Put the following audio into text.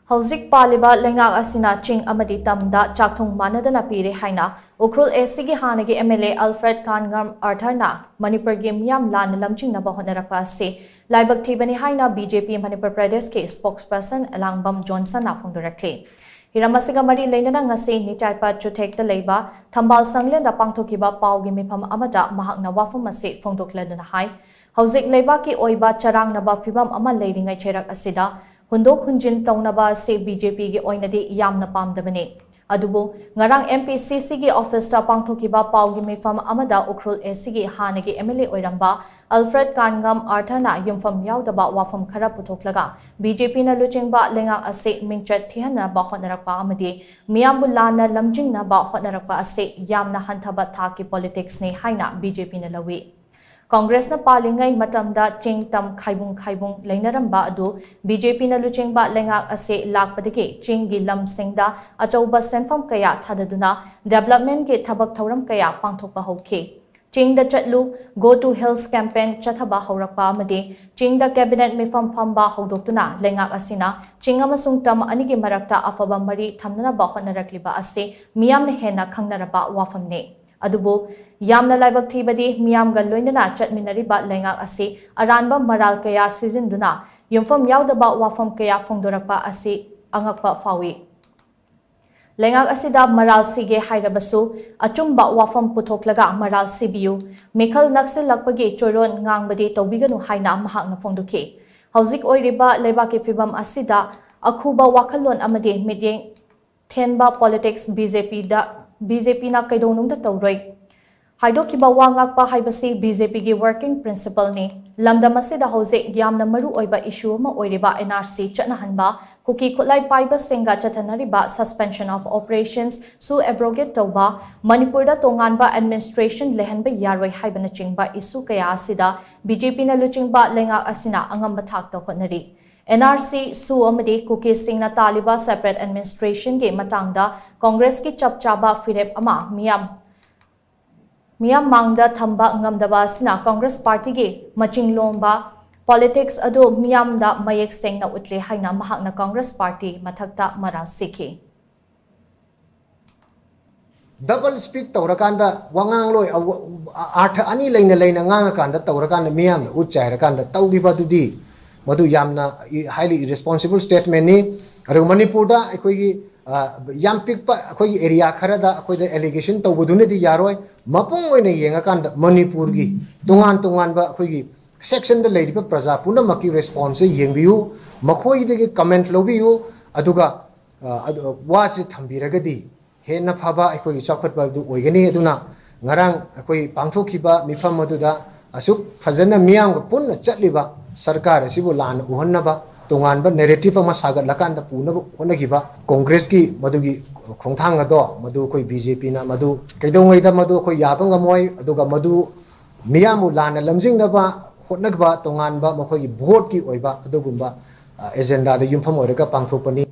Hauzik Paliba Lengak Asina Ching Amadi Tamda Chakthung Manadana Pire Haina, Ukrul Esigi Hanagi MLA Alfred Kangam Artharna, Manipur Game Yam Lan Lamching Nabahonarapa Se, Laibak Tibani Haina BJP Manipur Pradesh K spokesperson Langbam Johnson Nafung directly. Hiramasiga Mari Lenana Ngasi Nitaipa Chutek the Leba, Tambal Sanglen da Pangtokiba Pau Gimipam Amada Mahakna Wafamase Fongdokledana Hai, Hauzik Lebaki Oiba Charang Naba Fibam Ama Lading a Cherak Asida. Hundok Hunjin Taunaba se BJP ge oinadi yamna pamdabane. Adubu ngarang MPCC ge office ta pangthokiba pau gi mefam amada Ukrul SC ge hanagi MLA oiramba Alfred Kangam Artharna yumfam yaudaba wafam khara puthoklaga BJP na luchingba lenga ase mingchat thihana ba honarakpa amadi miyambulana lamjingna ba honarakpa ase yamna hanthaba thaki politics ne haina BJP na lawi. Congress na palingai matamda Chingtam Khaibung Lainaramba adu BJP na luchingba lengak ase lakpadike Chingi lam singda achauba senfam kaya thadaduna development ke thabak thauram kaya pangthokpa hokhe. Chingda chatlu Go to Hills campaign chathaba haurakpa amade Chingda cabinet mifam phamba haudoktuna lengak asina Chingamasung tam anigi marakta afaba mari thamnana ba honarakliba ase miyamna hena khangnaraba wafamne. Adubo Yamna Laibak Tibadi, Miam Galoinana, Chatminariba Lengak Ase, Aranba Maral Kaya Season Duna, Yumfam Yaudaba Wafam Kaya Fongdorapa Ase, Angakpa Fawi. Lengak Asida Maral Sige Hairabasu, Achumba Wafam Putoklaga Maral Sibiu, Mikal Naxil Lakpagi, Choron Ngangbadi, Tobiganu Haina Mahakna Fongduke. Hauzik Oiriba Lebaki Fibam Asida, Akuba Wakalon Amade, Midyeng Tenba Politics BJP na kaidonung da tawroi. Haidokiba wangakpa haibasi BJP gi working principle ni. Lamdam asida hauzik yamna maru oiba issue ma oiriba NRC chatnahanba kuki khutlai paiba singa chathanariba suspension of operations su abrogate tawba Manipur da tonganba administration lehanba yaroi haibana chingba issue kaya asida BJP na luchingba lenga asina angamba thak ta hotnari. NRC su amadi kuki singna taliba separate administration ge matangda Congress ki chapchaba firep ama Miyam mangda thamba ngamdaba sina Congress party ge maching lomba politics ado miyam da mayek sengna utle haina mahakna Congress party mathakta mara sikhi. Double speak taurakanda wangang loi artha ani leina nganga kanda taurakanda miyam da utchai rakanda taugiba dudi madu yamna highly irresponsible statement ni aru Manipur da ekoi yam pikpa akoi area kharada akoi da allegation tawbudune di yaroi mapung oina yenga kanda Manipur gi tungan ba akoi section da leiripa praja puna maki response yengbiu makhoi de comment lobiu aduga wasi thambiragadi hena phaba akoi chakhat ba du oigani aduna ngarang akoi pangthokiba mifam aduda asuk phajana miyam ga punna chatliba Sarkar asibu lan uhannaba tonganba narrative ama sagat lakanda punaba onagiba Congress ki madugi khongthang ado madu koi BJP na madu kaidongai da madu koi yabanga moi aduga madu miyamu lan lamjing daba hotnagba tonganba makoi vote ki oiba adugumba agenda da yumpham oiraga pangthopani